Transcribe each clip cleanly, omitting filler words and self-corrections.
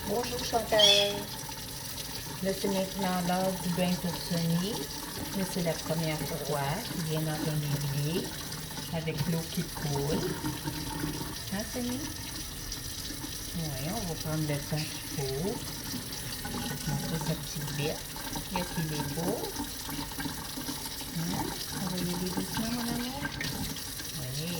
Bonjour Chantal. Là, c'est maintenant l'heure du bain pour Sonny. Là, c'est la première fois qu'il vient dans un évier avec l'eau qui coule. Hein, Sonny? Oui, on va prendre le temps qu'il faut. Je vais te montrer sa petite bête. Est-ce qu'il est beau? Hein? On va y aller doucement, mon amour? Oui.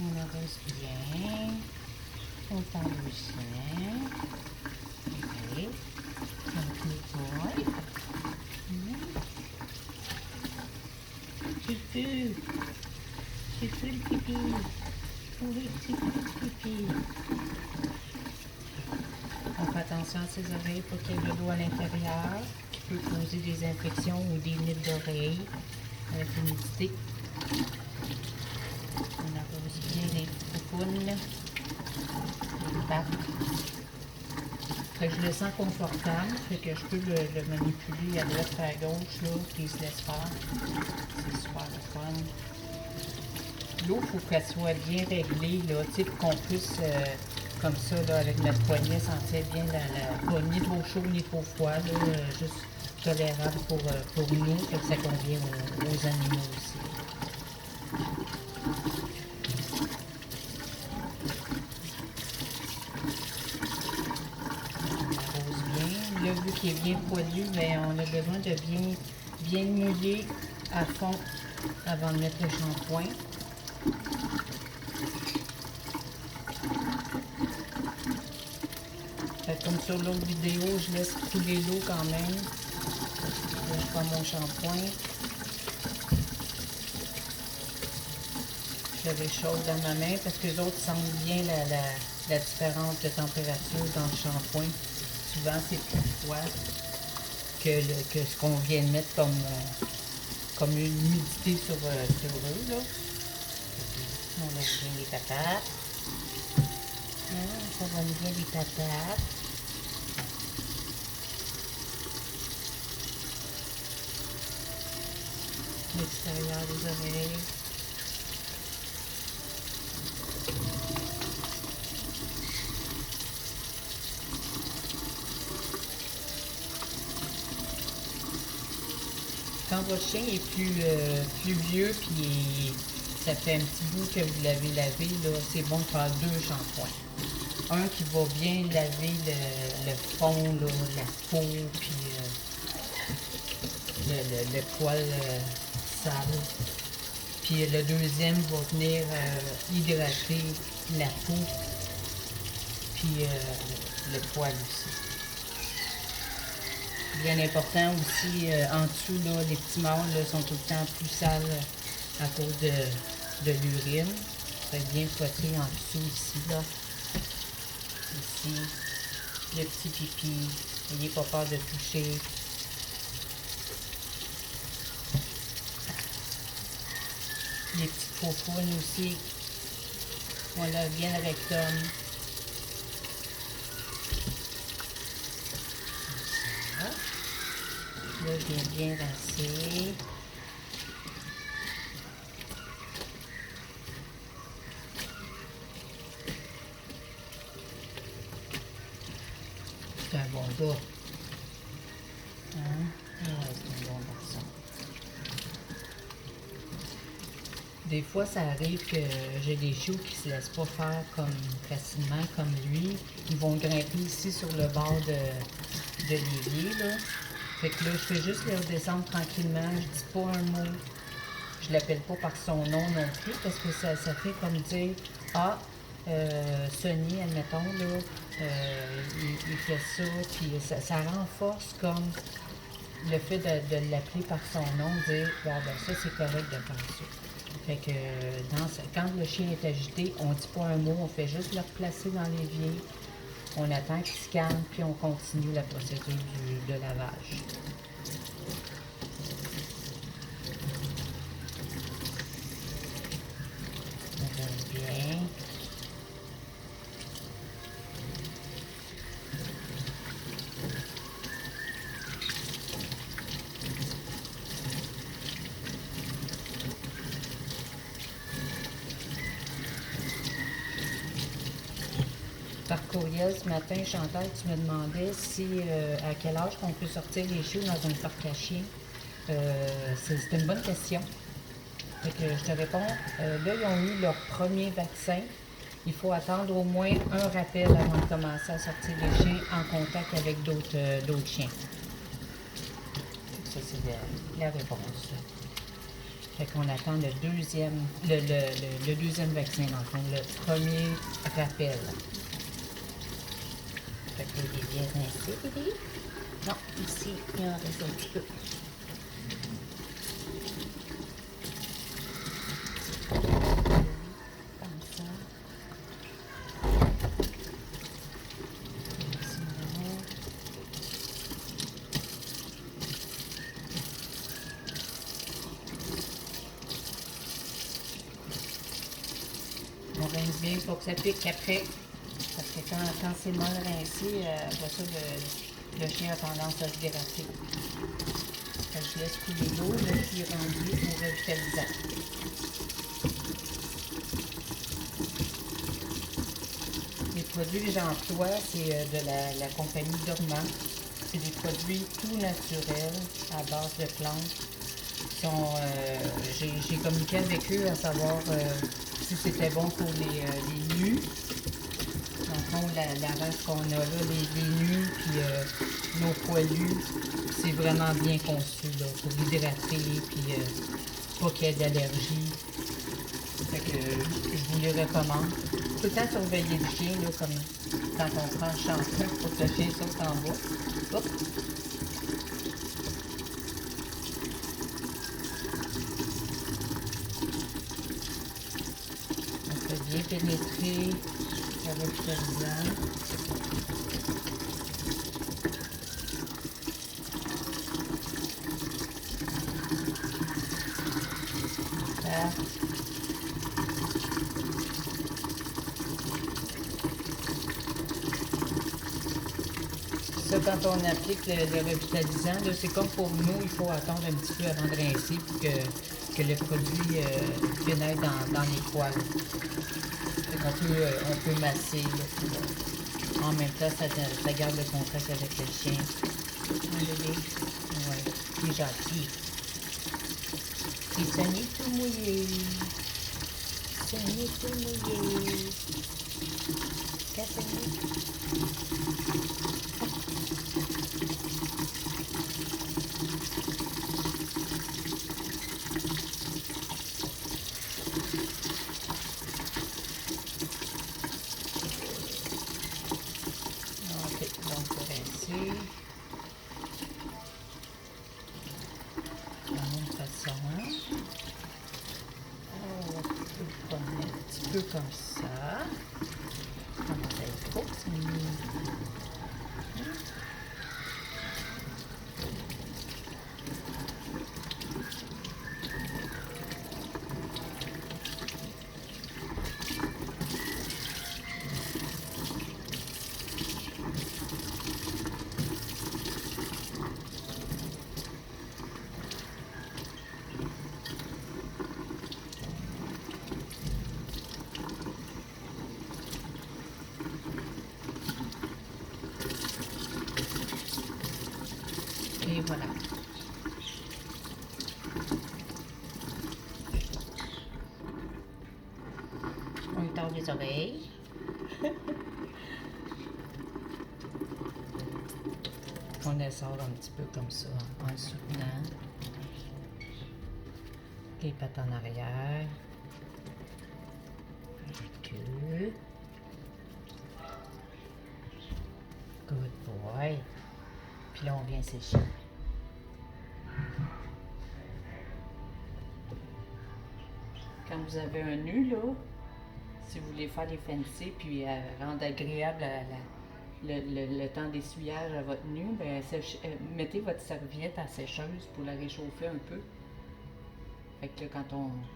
On arrose bien. On parle doucement. Oui. Un petit poil. Fufu. Fufu le pipi. Oui, petit pipi. On fait attention à ses oreilles pour qu'il y ait de l'eau à l'intérieur qui peut causer des infections ou des nippes d'oreilles avec l'humidité. On arrose bien les coupounes, les pattes. Fait que je le sens confortable, fait que je peux le manipuler à droite et à gauche, là, puis il se laisse faire. C'est super le fun. L'eau, il faut qu'elle soit bien réglée, là, tu sais, pour qu'on puisse, comme ça, là, avec notre poignet, sentir bien pas ni trop chaud ni trop froid, là, juste tolérable pour nous, et que ça convient aux animaux aussi. On arrose bien. Là, vu qu'il est bien poilu, ben, on a besoin de bien mouiller à fond avant de mettre le shampoing. Comme sur l'autre vidéo, je laisse couler l'eau quand même. Là, je prends mon shampoing. Je l'avais chaude dans ma main parce que les autres sentent bien la différence de température dans le shampoing. Souvent, c'est plus froid que ce qu'on vient de mettre comme une humidité sur eux. Là. On lève bien les patates. Ça va bien les patates. L'extérieur des oreilles. Quand votre chien est plus vieux, puis ça fait un petit bout que vous l'avez lavé, c'est bon de faire 2 shampoings. Un qui va bien laver le fond, là, la peau, puis le poil sale. Puis le deuxième va venir hydrater la peau, puis le poil aussi. Bien important aussi, en dessous, là, les petits mâles là, sont tout le temps plus sales à cause de l'urine. Ça va bien frotter en dessous ici, là. Ici, le petit pipi. N'ayez pas peur de toucher. Les petites faufounes aussi. On lave bien le rectum. Là, je viens bien rincer. C'est un bon gars. Hein? Ouais, c'est un bon garçon. Des fois, ça arrive que j'ai des chiots qui ne se laissent pas faire comme facilement comme lui. Ils vont grimper ici sur le bord de l'évier, là. Fait que là, je fais juste les redescendre tranquillement. Je dis pas un mot. Je l'appelle pas par son nom non plus parce que ça fait comme dire ah, Sonny, admettons, là, il fait ça, puis ça renforce comme le fait de l'appeler par son nom, dire bon, ben ça c'est correct de faire ça. Fait que quand le chien est agité, on ne dit pas un mot, on fait juste le replacer dans l'évier. On attend qu'il se calme, puis on continue la procédure de lavage. On lave bien. courriel ce matin, Chantal, tu me demandais si à quel âge on peut sortir les chiots dans un parc à chiens. C'est une bonne question. Fait que je te réponds. Là, ils ont eu leur premier vaccin. Il faut attendre au moins un rappel avant de commencer à sortir les chiens en contact avec d'autres chiens. Ça, c'est la réponse. Fait qu'on attend le deuxième vaccin, dans le fond, le premier rappel. Fait que il est bien rincé, bébé. Non, ici, il en reste un petit peu. Comme ça. On rince bien pour que ça pique après. Parce que quand c'est mal rincé, après ça, le chien a tendance à se déraper. Fait que je laisse couler l'eau, là, qui est rendu au revitalisant. Les produits que j'emploie, c'est de la compagnie Dormant. C'est des produits tout naturels à base de plantes. J'ai communiqué avec eux à savoir si c'était bon pour les nus. Dans le fond, la race qu'on a là, les nus puis nos poilus, c'est vraiment bien conçu là, pour l'hydrater puis pas qu'il y ait d'allergie. Fait que je vous les recommande. Tout le temps surveiller le chien, là, comme quand on prend le shampoing pour que le chien saute en bas. Hop. On peut bien pénétrer le revitalisant. Ça, quand on applique le revitalisant, c'est comme pour nous, il faut attendre un petit peu avant de rincer pour que le produit pénètre dans les poils. On peut masser, là, puis, en même temps, ça garde le contact avec le chien. Un bébé, ouais, il est gentil. Il s'en est tout mouillé. S'en est tout mouillé. Ok, donc pour rincer, de la même façon, on peut le prendre un petit peu comme ça. Comment ça est trop, c'est mignon. Et voilà. On lui tord les oreilles. On les sort un petit peu comme ça, en le soutenant. Les pattes en arrière. Recule. Good boy. Puis là, on vient sécher. Quand vous avez un nœud, là, si vous voulez faire les fancy puis rendre agréable le temps d'essuyage à votre nœud, ben, mettez votre serviette à sécheuse pour la réchauffer un peu. Fait que là, quand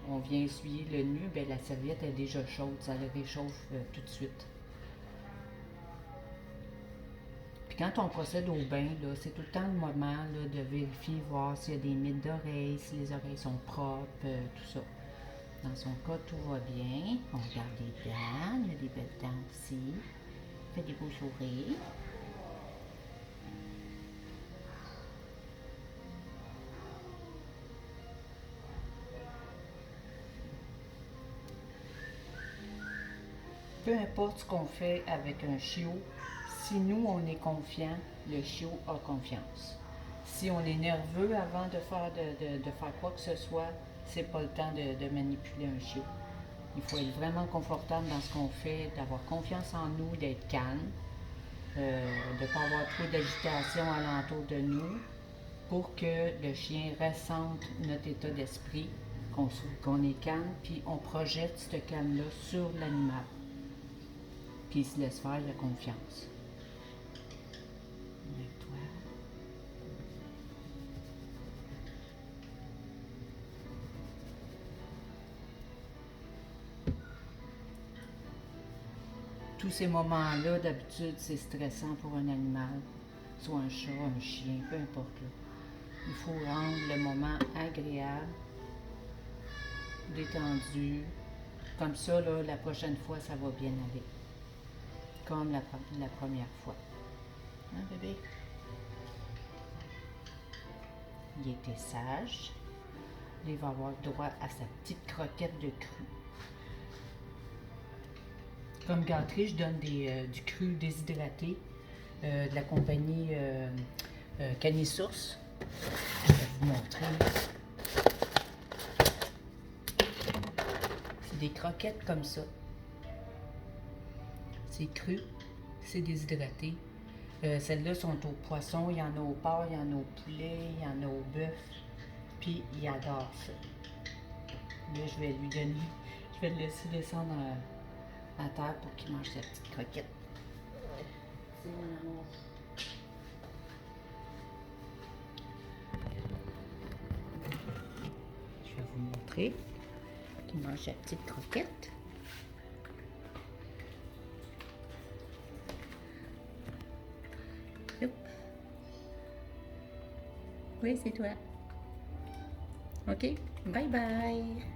on vient essuyer le nœud, ben, la serviette est déjà chaude, ça le réchauffe tout de suite. Puis quand on procède au bain, là, c'est tout le temps le moment là, de vérifier, voir s'il y a des mythes d'oreilles, si les oreilles sont propres, tout ça. Dans son cas, tout va bien. On regarde les dents, il y a des belles dents aussi. Fais des beaux sourires. Peu importe ce qu'on fait avec un chiot, si nous on est confiant, le chiot a confiance. Si on est nerveux avant de faire quoi que ce soit, c'est pas le temps de manipuler un chiot. Il faut être vraiment confortable dans ce qu'on fait, d'avoir confiance en nous, d'être calme, de ne pas avoir trop d'agitation alentour de nous pour que le chien ressente notre état d'esprit, qu'on est calme, puis on projette ce calme-là sur l'animal. Puis il se laisse faire, il a confiance. Avec toi. Tous ces moments-là, d'habitude, c'est stressant pour un animal, soit un chat, un chien, peu importe. Là. Il faut rendre le moment agréable, détendu. Comme ça, là, la prochaine fois, ça va bien aller. Comme la première fois. Hein, bébé? Il était sage. Il va avoir droit à sa petite croquette de cru. Comme gâterie, je donne du cru déshydraté de la compagnie Canisource. Je vais vous montrer. C'est des croquettes comme ça. C'est cru, c'est déshydraté. Celles-là sont au poisson, il y en a au porc, il y en a au poulet, il y en a au bœuf. Puis il adore ça. Là, je vais lui donner, je vais le laisser descendre à terre pour qu'il mange sa petite croquette. C'est mon amour. Je vais vous montrer qu'il mange sa petite croquette. Youp. Oui, c'est toi. OK? Bye bye.